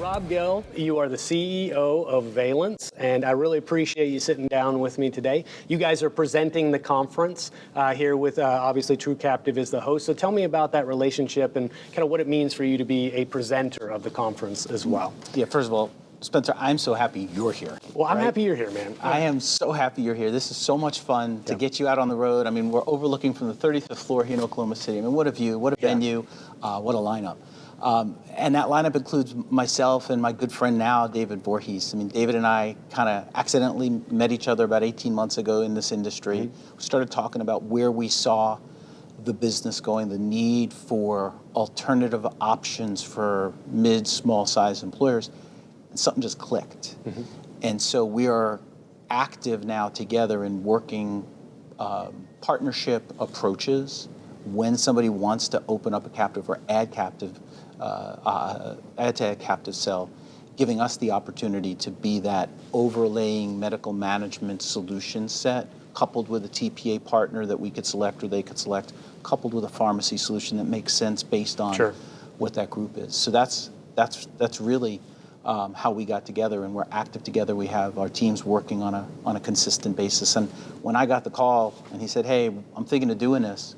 Rob Gelb, you are the CEO of Vālenz, and I really appreciate you sitting down with me today. You guys are presenting the conference here with, obviously, True Captive is the host. So tell me about that relationship and kind of what it means for you to be a presenter of the conference as well. Yeah, first of all, Spencer, I'm so happy you're here. Well, I'm happy you're here, man. I am so happy you're here. This is so much fun to get you out on the road. I mean, we're overlooking from the 35th floor here in Oklahoma City. I mean, what a view, what a venue, what a lineup. And that lineup includes myself and my good friend now, David Voorhees. I mean, David and I kind of accidentally met each other about 18 months ago in this industry. Mm-hmm. We started talking about where we saw the business going, the need for alternative options for mid, small size employers. And something just clicked. Mm-hmm. And so we are active now together in working partnership approaches when somebody wants to open up a captive or add to a captive cell, giving us the opportunity to be that overlaying medical management solution set, coupled with a TPA partner that we could select or they could select, coupled with a pharmacy solution that makes sense based on what that group is. So that's really how we got together, and we're active together. We have our teams working on a consistent basis. And when I got the call and he said, "Hey, I'm thinking of doing this,"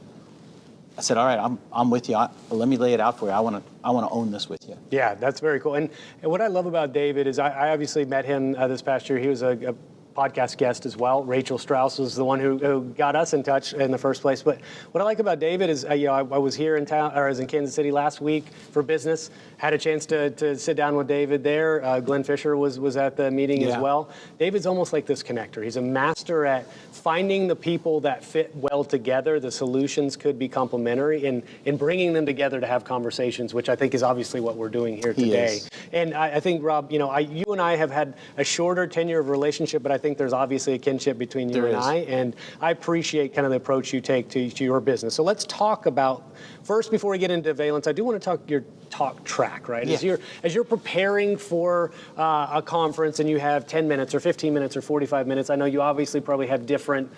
I said, "All right, I'm with you. Let me lay it out for you. I want to own this with you." Yeah, that's very cool. And what I love about David is I obviously met him this past year. He was a podcast guest as well. Rachel Strauss was the one who got us in touch in the first place. But what I like about David is, I was here in town, or I was in Kansas City last week for business. Had a chance to sit down with David there. Glenn Fisher was at the meeting as well. David's almost like this connector. He's a master at finding the people that fit well together. The solutions could be complementary, in bringing them together to have conversations, which I think is obviously what we're doing here today. And I think, Rob, you and I have had a shorter tenure of relationship, but I think there's obviously a kinship between you and I, and I appreciate kind of the approach you take to your business. So let's talk about, first, before we get into Vālenz, I do want to talk your talk track, right? Yeah. As you're preparing for a conference and you have 10 minutes or 15 minutes or 45 minutes, I know you obviously probably have different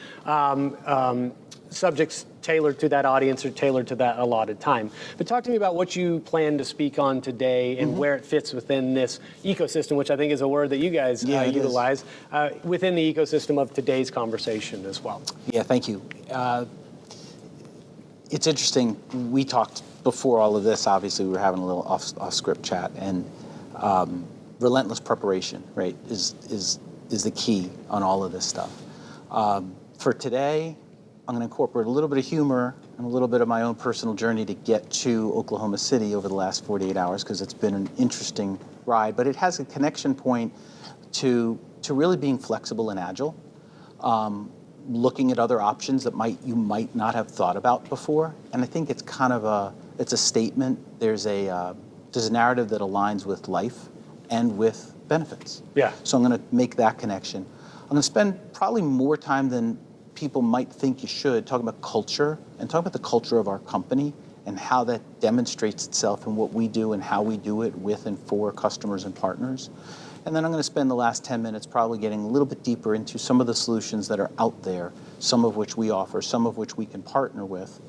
subjects tailored to that audience or tailored to that allotted time. But talk to me about what you plan to speak on today and where it fits within this ecosystem, which I think is a word that you guys utilize, within the ecosystem of today's conversation as well. Yeah, thank you. It's interesting. We talked before all of this. Obviously, we were having a little off-script chat, and relentless preparation, right, is the key on all of this stuff. For today, I'm going to incorporate a little bit of humor and a little bit of my own personal journey to get to Oklahoma City over the last 48 hours, because it's been an interesting ride. But it has a connection point to really being flexible and agile, looking at other options that you might not have thought about before. And I think it's kind of a statement. There's a narrative that aligns with life and with benefits. Yeah. So I'm going to make that connection. I'm going to spend probably more time than people might think you should talking about culture, and talk about the culture of our company and how that demonstrates itself in what we do and how we do it with and for customers and partners. And then I'm going to spend the last 10 minutes probably getting a little bit deeper into some of the solutions that are out there, some of which we offer, some of which we can partner with,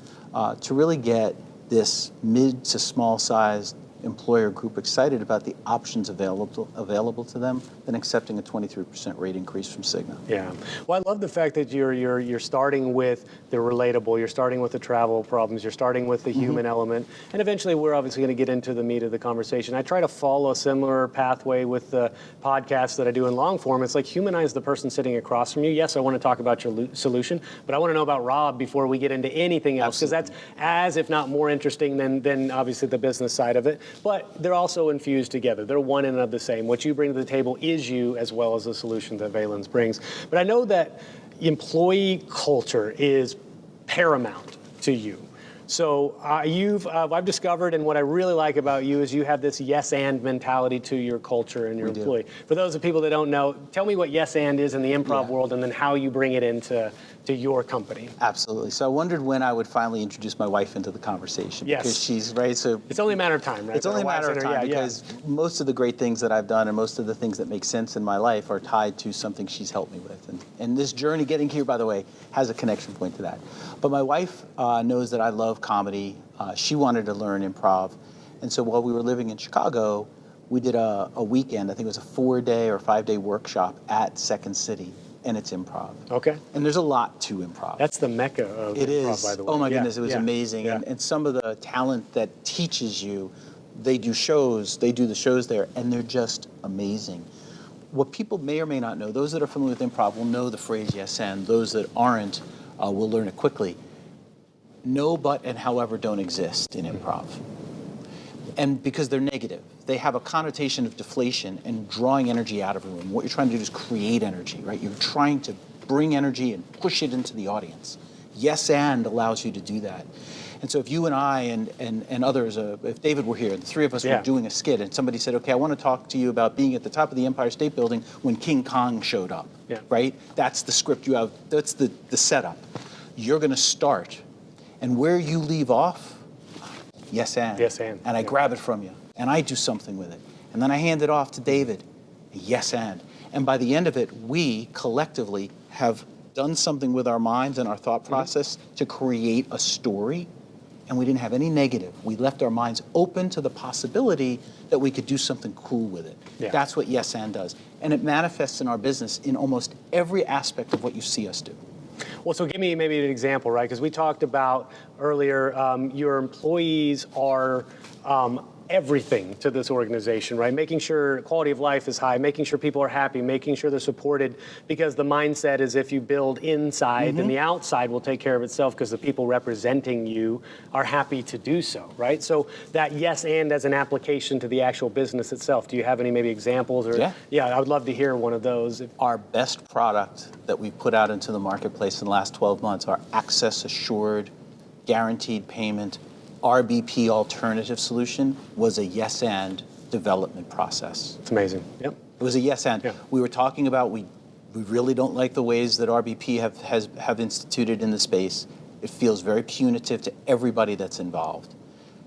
to really get this mid to small sized employer group excited about the options available to them than accepting a 23% rate increase from Cigna. Yeah. Well, I love the fact that you're starting with the relatable, you're starting with the travel problems, you're starting with the human element, and eventually we're obviously going to get into the meat of the conversation. I try to follow a similar pathway with the podcasts that I do in long form. It's like humanize the person sitting across from you. Yes, I want to talk about your solution, but I want to know about Rob before we get into anything else, because that's as, if not more interesting than obviously the business side of it. But they're also infused together. They're one and of the same. What you bring to the table is you, as well as the solution that Vālenz brings. But I know that employee culture is paramount to you. So I've discovered, and what I really like about you is you have this yes and mentality to your culture and your employee. For those of people that don't know, tell me what yes and is in the improv world, and then how you bring it into your company. Absolutely. So I wondered when I would finally introduce my wife into the conversation. Yes. Because she's, right, so... It's only a matter of time, right? It's only a matter of time, because most of the great things that I've done and most of the things that make sense in my life are tied to something she's helped me with. And this journey getting here, by the way, has a connection point to that. But my wife knows that I love comedy. She wanted to learn improv. And so while we were living in Chicago, we did a weekend, I think it was a 4-day or 5-day workshop at Second City, and it's improv. Okay. And there's a lot to improv. That's the mecca of It improv, is. by the way. Oh my Yeah, goodness, it was yeah, amazing. yeah. And some of the talent that teaches you, they do the shows there, and they're just amazing. What people may or may not know, those that are familiar with improv will know the phrase yes and. Those that aren't will learn it quickly. No, but, and however don't exist in improv. And because they're negative, they have a connotation of deflation and drawing energy out of a room. What you're trying to do is create energy, right? You're trying to bring energy and push it into the audience. Yes and allows you to do that. And so if you and I and others, if David were here, the three of us were doing a skit, and somebody said, okay, I want to talk to you about being at the top of the Empire State Building when King Kong showed up, right? That's the script you have, that's the setup. You're going to start. And where you leave off, yes and. Yes and. And I grab it from you, and I do something with it. And then I hand it off to David, yes and. And by the end of it, we collectively have done something with our minds and our thought process to create a story, and we didn't have any negative. We left our minds open to the possibility that we could do something cool with it. Yeah. That's what yes and does. And it manifests in our business in almost every aspect of what you see us do. Well, so give me maybe an example, right? Because we talked about earlier, your employees are everything to this organization, right? Making sure quality of life is high, making sure people are happy, making sure they're supported, because the mindset is if you build inside, then the outside will take care of itself because the people representing you are happy to do so, right? So that yes and as an application to the actual business itself. Do you have any maybe examples? Or, yeah, I would love to hear one of those. Our best product that we've put out into the marketplace in the last 12 months, our access assured, guaranteed payment, RBP alternative solution, was a yes and development process. It's amazing. Yep. It was a yes and. We were talking about we really don't like the ways that RBP have instituted in the space. It feels very punitive to everybody that's involved.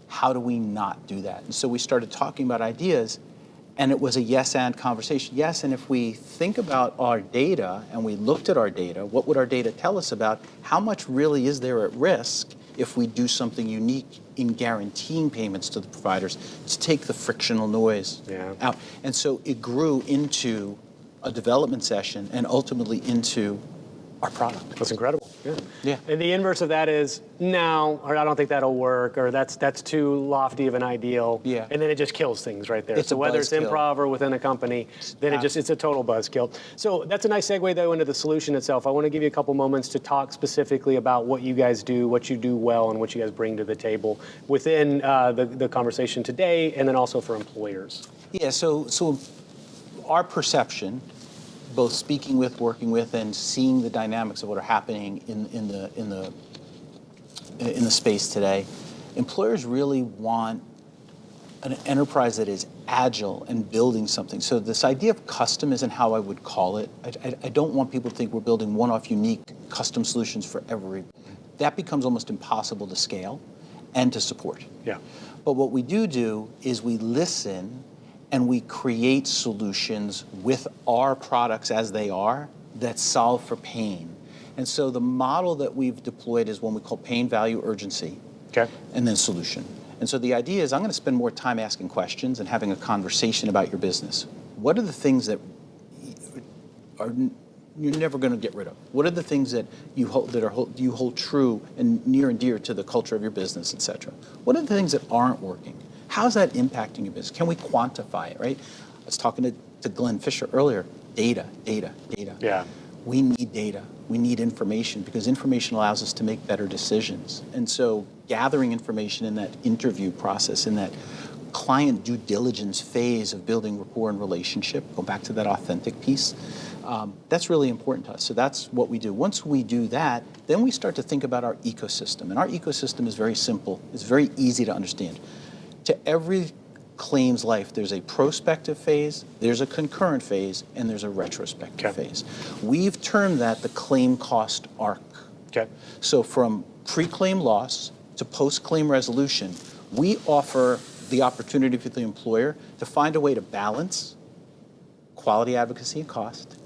How do we not do that? And so we started talking about ideas, and it was a yes and conversation. Yes, and if we think about our data and we looked at our data, what would our data tell us about how much really is there at risk if we do something unique in guaranteeing payments to the providers to take the frictional noise out? And so it grew into a development session and ultimately into our product. That's incredible. Yeah. And the inverse of that is, no, or I don't think that'll work, or that's too lofty of an ideal. Yeah. And then it just kills things right there. It's so a whether it's buzzkill. improv or within a company, then it's a total buzzkill. So that's a nice segue though into the solution itself. I want to give you a couple moments to talk specifically about what you guys do, what you do well, and what you guys bring to the table within the conversation today, and then also for employers. Yeah, so our perception, both speaking with, working with, and seeing the dynamics of what are happening in the space today, employers really want an enterprise that is agile and building something. So this idea of custom isn't how I would call it. I don't want people to think we're building one-off unique custom solutions for every. That becomes almost impossible to scale and to support. Yeah. But what we do is we listen and we create solutions with our products as they are that solve for pain. And so the model that we've deployed is one we call pain, value, urgency, and then solution. And so the idea is I'm going to spend more time asking questions and having a conversation about your business. What are the things that you're never going to get rid of? What are the things that you hold true and near and dear to the culture of your business, et cetera? What are the things that aren't working? How's that impacting your business? Can we quantify it, right? I was talking to Glenn Fisher earlier. Data. Yeah. We need data. We need information because information allows us to make better decisions. And so gathering information in that interview process, in that client due diligence phase of building rapport and relationship, go back to that authentic piece, that's really important to us. So that's what we do. Once we do that, then we start to think about our ecosystem. And our ecosystem is very simple. It's very easy to understand. To every claims life, there's a prospective phase, there's a concurrent phase, and there's a retrospective phase. We've termed that the claim cost arc. So from pre-claim loss to post-claim resolution, we offer the opportunity for the employer to find a way to balance quality, advocacy, and cost,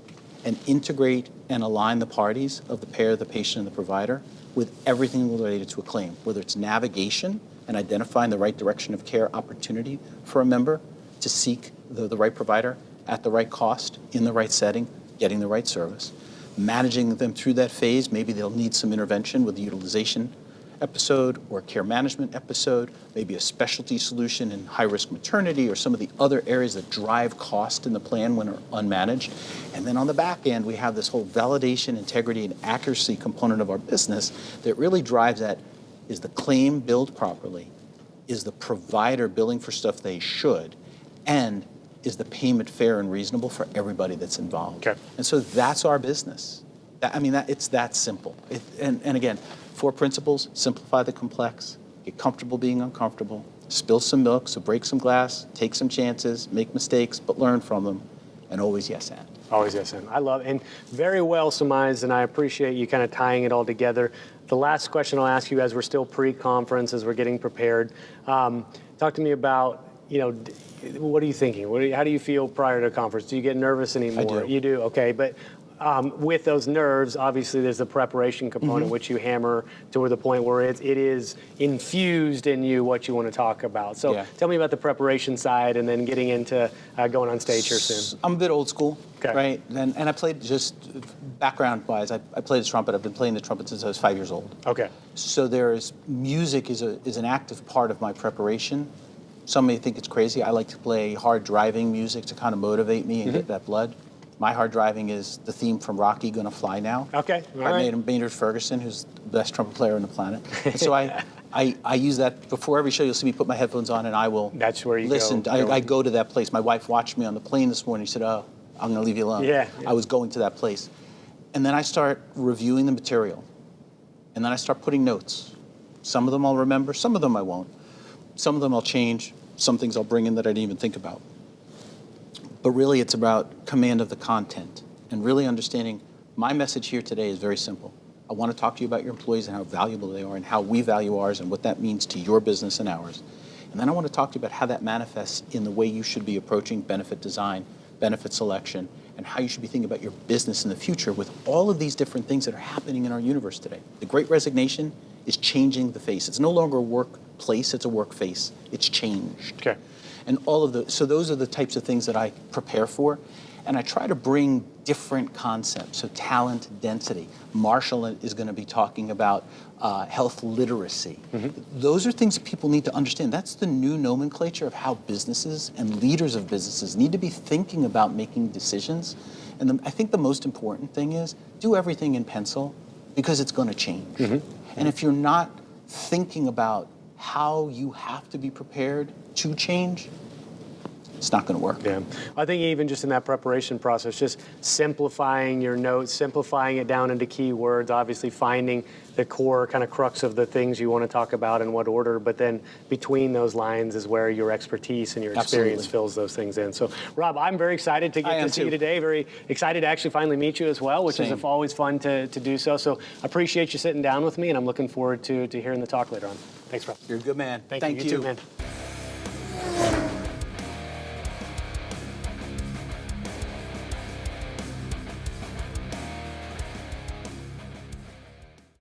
and integrate and align the parties of the payer, the patient, and the provider with everything related to a claim, whether it's navigation and identifying the right direction of care opportunity for a member, to seek the right provider at the right cost, in the right setting, getting the right service, managing them through that phase. Maybe they'll need some intervention with the utilization episode or care management episode, maybe a specialty solution in high-risk maternity or some of the other areas that drive cost in the plan when are unmanaged. And then on the back end, we have this whole validation, integrity, and accuracy component of our business that really drives that. Is the claim billed properly? Is the provider billing for stuff they should? And is the payment fair and reasonable for everybody that's involved? Okay. And so that's our business. It's that simple. And again, 4 principles: simplify the complex, get comfortable being uncomfortable, spill some milk, so break some glass, take some chances, make mistakes, but learn from them, and always yes and. Always yes and. I love it. And very well surmised, and I appreciate you kind of tying it all together. The last question I'll ask you, as we're still pre-conference, as we're getting prepared, talk to me about, what are you thinking? How do you feel prior to a conference? Do you get nervous anymore? I do. You do, okay. But with those nerves, obviously there's the preparation component, which you hammer to the point where it is infused in you what you want to talk about. So tell me about the preparation side and then getting into going on stage here soon. I'm a bit old school, okay. Right? And I played, just background-wise, I played the trumpet. I've been playing the trumpet since I was 5 years old. Okay. So music is an active part of my preparation. Some may think it's crazy. I like to play hard driving music to kind of motivate me and get that blood. My hard driving is the theme from Rocky, Gonna Fly Now. Okay, all I right. made Maynard Ferguson, who's the best trumpet player on the planet. And so I use that before every show. You'll see me put my headphones on and I will That's where you listen. go. I go to that place. My wife watched me on the plane this morning. She said, "Oh, I'm gonna leave you alone." Yeah. I was going to that place. And then I start reviewing the material. And then I start putting notes. Some of them I'll remember, some of them I won't. Some of them I'll change, some things I'll bring in that I didn't even think about. But really it's about command of the content and really understanding my message here today is very simple. I want to talk to you about your employees and how valuable they are and how we value ours and what that means to your business and ours. And then I want to talk to you about how that manifests in the way you should be approaching benefit design, benefit selection, and how you should be thinking about your business in the future with all of these different things that are happening in our universe today. The Great Resignation is changing the face. It's no longer a workplace, it's a work face. It's changed. Okay. And so those are the types of things that I prepare for. And I try to bring different concepts, so talent density. Marshall is going to be talking about health literacy. Those are things that people need to understand. That's the new nomenclature of how businesses and leaders of businesses need to be thinking about making decisions. And I think the most important thing is do everything in pencil because it's going to change. And if you're not thinking about how you have to be prepared to change, it's not going to work. Yeah, I think even just in that preparation process, just simplifying your notes, simplifying it down into keywords, obviously finding the core kind of crux of the things you want to talk about in what order, but then between those lines is where your expertise and your experience fills those things in. So, Rob, I'm very excited to get to see you today. Very excited to actually finally meet you as well, which is always fun to do so. So, I appreciate you sitting down with me, and I'm looking forward to hearing the talk later on. Thanks, Rob. You're a good man. Thank you. You too, man.